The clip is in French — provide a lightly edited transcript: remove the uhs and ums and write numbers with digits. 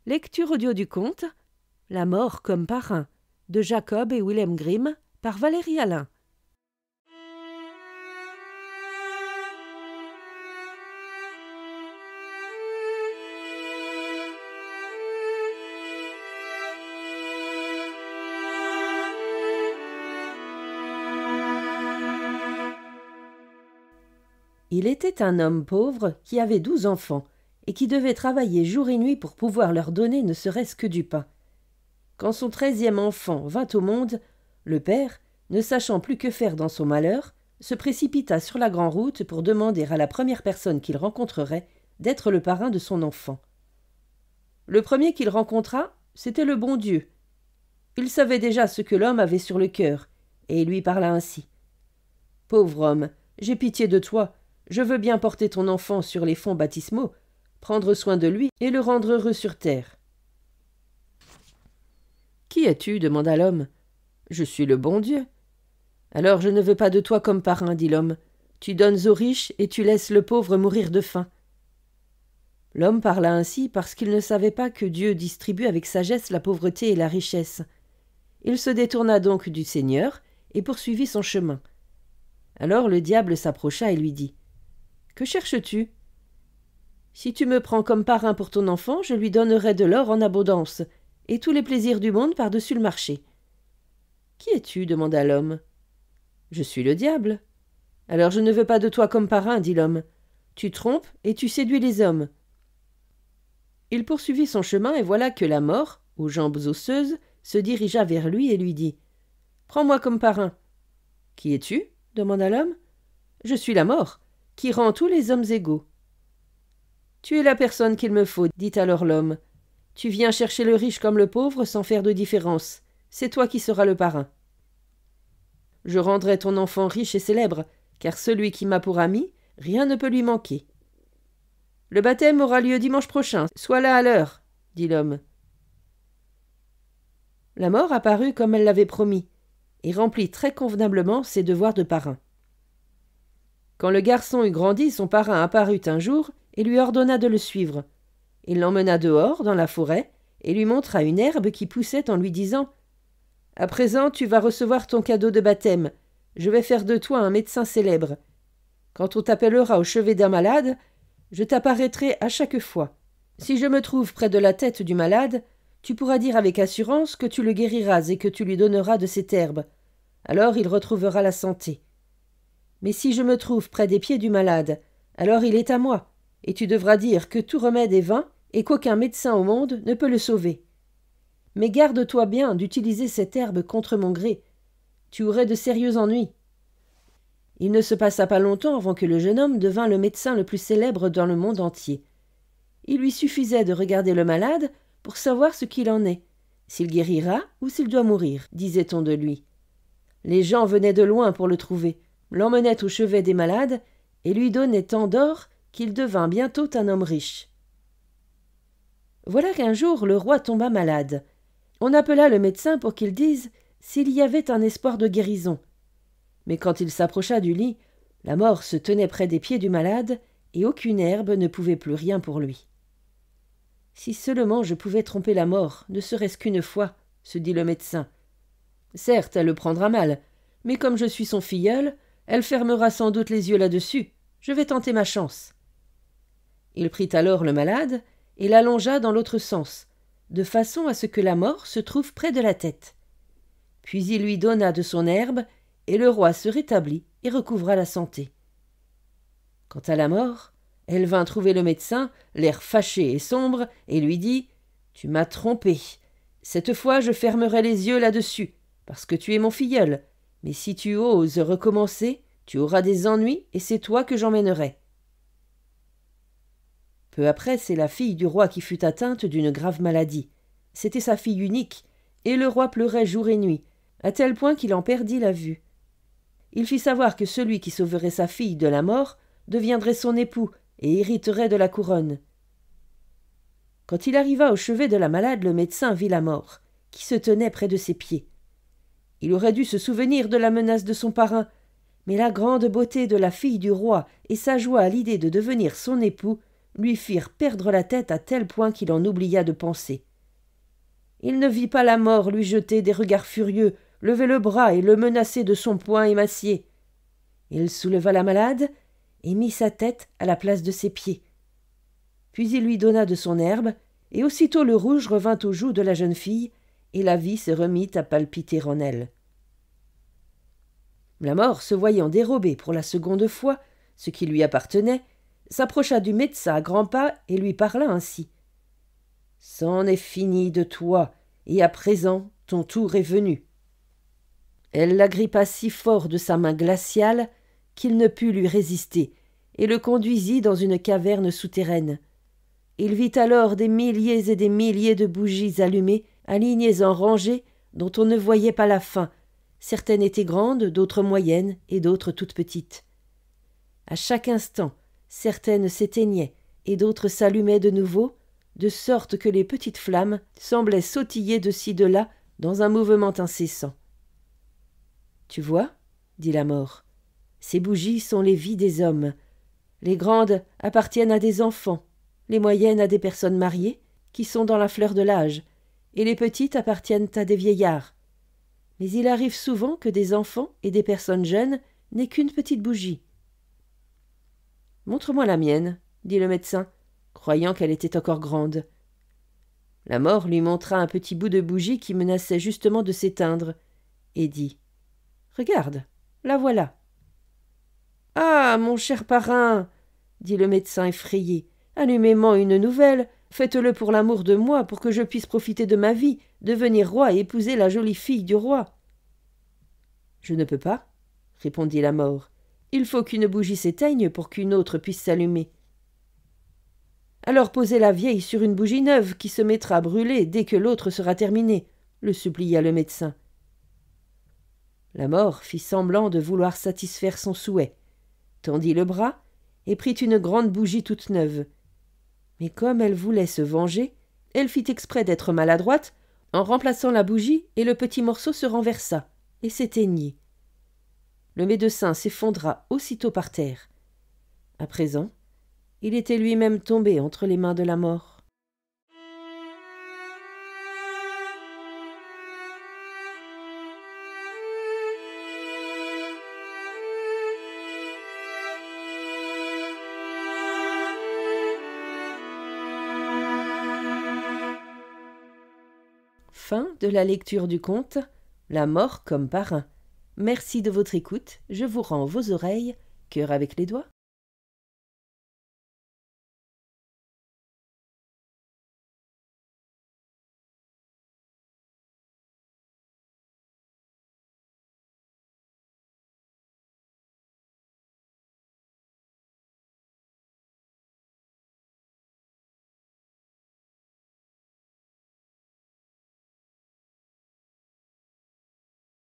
Lecture audio du conte La mort comme parrain de Jacob et Wilhelm Grimm par Valérie Alain. Il était un homme pauvre qui avait 12 enfants et qui devait travailler jour et nuit pour pouvoir leur donner ne serait-ce que du pain. Quand son 13e enfant vint au monde, le père, ne sachant plus que faire dans son malheur, se précipita sur la grande route pour demander à la première personne qu'il rencontrerait d'être le parrain de son enfant. Le premier qu'il rencontra, c'était le bon Dieu. Il savait déjà ce que l'homme avait sur le cœur, et il lui parla ainsi. « Pauvre homme, j'ai pitié de toi. Je veux bien porter ton enfant sur les fonts baptismaux, prendre soin de lui et le rendre heureux sur terre. »« Qui es-tu » demanda l'homme. « Je suis le bon Dieu. »« Alors je ne veux pas de toi comme parrain, dit l'homme. Tu donnes aux riches et tu laisses le pauvre mourir de faim. » L'homme parla ainsi parce qu'il ne savait pas que Dieu distribue avec sagesse la pauvreté et la richesse. Il se détourna donc du Seigneur et poursuivit son chemin. Alors le diable s'approcha et lui dit « Que cherches-tu ? Si tu me prends comme parrain pour ton enfant, je lui donnerai de l'or en abondance, et tous les plaisirs du monde par-dessus le marché. »« Qui es-tu » demanda l'homme. « Je suis le diable. »« Alors je ne veux pas de toi comme parrain, dit l'homme. Tu trompes et tu séduis les hommes. » Il poursuivit son chemin, et voilà que la mort, aux jambes osseuses, se dirigea vers lui et lui dit « Prends-moi comme parrain. »« Qui es-tu » demanda l'homme. « Je suis la mort, qui rend tous les hommes égaux. »« Tu es la personne qu'il me faut, dit alors l'homme. Tu viens chercher le riche comme le pauvre sans faire de différence. C'est toi qui seras le parrain. Je rendrai ton enfant riche et célèbre, car celui qui m'a pour ami, rien ne peut lui manquer. Le baptême aura lieu dimanche prochain. Sois là à l'heure, dit l'homme. La mort apparut comme elle l'avait promis, et remplit très convenablement ses devoirs de parrain. Quand le garçon eut grandi, son parrain apparut un jour et lui ordonna de le suivre. Il l'emmena dehors, dans la forêt, et lui montra une herbe qui poussait en lui disant « À présent, tu vas recevoir ton cadeau de baptême. Je vais faire de toi un médecin célèbre. Quand on t'appellera au chevet d'un malade, je t'apparaîtrai à chaque fois. Si je me trouve près de la tête du malade, tu pourras dire avec assurance que tu le guériras et que tu lui donneras de cette herbe. Alors il retrouvera la santé. Mais si je me trouve près des pieds du malade, alors il est à moi, et tu devras dire que tout remède est vain et qu'aucun médecin au monde ne peut le sauver. Mais garde-toi bien d'utiliser cette herbe contre mon gré. Tu aurais de sérieux ennuis. » Il ne se passa pas longtemps avant que le jeune homme devint le médecin le plus célèbre dans le monde entier. Il lui suffisait de regarder le malade pour savoir ce qu'il en est, s'il guérira ou s'il doit mourir, disait-on de lui. Les gens venaient de loin pour le trouver, l'emmenaient au chevet des malades et lui donnaient tant d'or qu'il devint bientôt un homme riche. Voilà qu'un jour le roi tomba malade. On appela le médecin pour qu'il dise s'il y avait un espoir de guérison. Mais quand il s'approcha du lit, la mort se tenait près des pieds du malade et aucune herbe ne pouvait plus rien pour lui. « Si seulement je pouvais tromper la mort, ne serait-ce qu'une fois, » se dit le médecin. « Certes, elle le prendra mal, mais comme je suis son filleul, elle fermera sans doute les yeux là-dessus. Je vais tenter ma chance. » Il prit alors le malade et l'allongea dans l'autre sens, de façon à ce que la mort se trouve près de la tête. Puis il lui donna de son herbe, et le roi se rétablit et recouvra la santé. Quant à la mort, elle vint trouver le médecin, l'air fâché et sombre, et lui dit « Tu m'as trompé. Cette fois je fermerai les yeux là-dessus, parce que tu es mon filleul. Mais si tu oses recommencer, tu auras des ennuis, et c'est toi que j'emmènerai. » Peu après, c'est la fille du roi qui fut atteinte d'une grave maladie. C'était sa fille unique, et le roi pleurait jour et nuit, à tel point qu'il en perdit la vue. Il fit savoir que celui qui sauverait sa fille de la mort deviendrait son époux et hériterait de la couronne. Quand il arriva au chevet de la malade, le médecin vit la mort, qui se tenait près de ses pieds. Il aurait dû se souvenir de la menace de son parrain, mais la grande beauté de la fille du roi et sa joie à l'idée de devenir son époux lui firent perdre la tête à tel point qu'il en oublia de penser. Il ne vit pas la mort lui jeter des regards furieux, lever le bras et le menacer de son poing émacié. Il souleva la malade et mit sa tête à la place de ses pieds. Puis il lui donna de son herbe, et aussitôt le rouge revint aux joues de la jeune fille, et la vie se remit à palpiter en elle. La mort, se voyant dérobée pour la seconde fois ce qui lui appartenait, s'approcha du médecin à grands pas et lui parla ainsi. « C'en est fini de toi, et à présent ton tour est venu. » Elle l'agrippa si fort de sa main glaciale qu'il ne put lui résister, et le conduisit dans une caverne souterraine. Il vit alors des milliers et des milliers de bougies allumées, alignées en rangées, dont on ne voyait pas la fin. Certaines étaient grandes, d'autres moyennes, et d'autres toutes petites. À chaque instant, certaines s'éteignaient, et d'autres s'allumaient de nouveau, de sorte que les petites flammes semblaient sautiller de ci de là dans un mouvement incessant. « Tu vois, dit la mort, ces bougies sont les vies des hommes. Les grandes appartiennent à des enfants, les moyennes à des personnes mariées, qui sont dans la fleur de l'âge, et les petites appartiennent à des vieillards. Mais il arrive souvent que des enfants et des personnes jeunes n'aient qu'une petite bougie. »« Montre-moi la mienne, dit le médecin, croyant qu'elle était encore grande. La mort lui montra un petit bout de bougie qui menaçait justement de s'éteindre, et dit « Regarde, la voilà. »« Ah, mon cher parrain, dit le médecin effrayé, allumez-moi une nouvelle, faites-le pour l'amour de moi, pour que je puisse profiter de ma vie, devenir roi et épouser la jolie fille du roi. »« Je ne peux pas, répondit la mort. Il faut qu'une bougie s'éteigne pour qu'une autre puisse s'allumer. »« Alors posez la vieille sur une bougie neuve qui se mettra à brûler dès que l'autre sera terminée, le supplia le médecin. La mort fit semblant de vouloir satisfaire son souhait, tendit le bras et prit une grande bougie toute neuve. Mais comme elle voulait se venger, elle fit exprès d'être maladroite en remplaçant la bougie, et le petit morceau se renversa et s'éteignit. Le médecin s'effondra aussitôt par terre. À présent, il était lui-même tombé entre les mains de la mort. Fin de la lecture du conte « La mort comme parrain ». Merci de votre écoute, je vous rends vos oreilles, cœur avec les doigts.